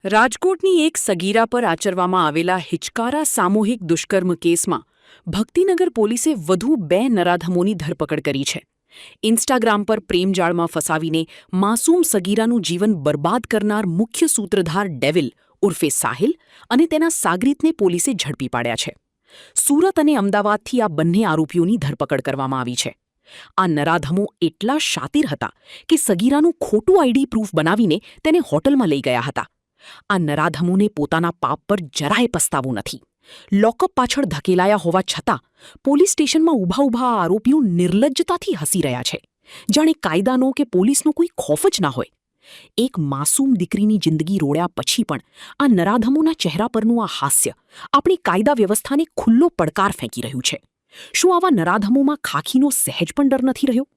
રાજકોટની એક સગીરા પર આચરવામાં આવેલા હિચકારા સામૂહિક દુષ્કર્મ કેસમાં ભક્તિનગર પોલીસે વધુ 2 નરાધમોની ધરપકડ કરી છે. ઇન્સ્ટાગ્રામ પર પ્રેમજાળમાં ફસાવીને માસૂમ સગીરાનું જીવન બરબાદ કરનાર મુખ્ય સૂત્રધાર ડેવિલ ઉર્ફે સાહિલ અને તેના સાગરીતને પોલીસે ઝડપી પાડ્યા છે. સુરત અને અમદાવાદથી આ બંને આરોપીઓની ધરપકડ કરવામાં આવી છે. આ નરાધમો એટલા શાતિર હતા કે સગીરાનું ખોટું આઈડી પ્રૂફ બનાવીને તેને હોટલમાં લઈ ગયા હતા. આ નરાધમોને પોતાના પાપ પર જરાય પસ્તાવો નથી. લોકઅપ પાછળ ધકેલાયા હોવા છતાં પોલીસ સ્ટેશનમાં ઊભા આ આરોપીઓ નિર્લજ્જતાથી હસી રહ્યા છે, જાણે કાયદાનો કે પોલીસનો કોઈ ખોફ જ ના હોય. એક માસૂમ દીકરીની જિંદગી રોળ્યા પછી પણ આ નરાધમોના ચહેરા પરનું આ હાસ્ય આપણી કાયદા વ્યવસ્થાને ખુલ્લો પડકાર ફેંકી રહ્યું છે. શું આવા નરાધમોમાં ખાખીનો સહેજ પણ ડર નથી રહ્યો?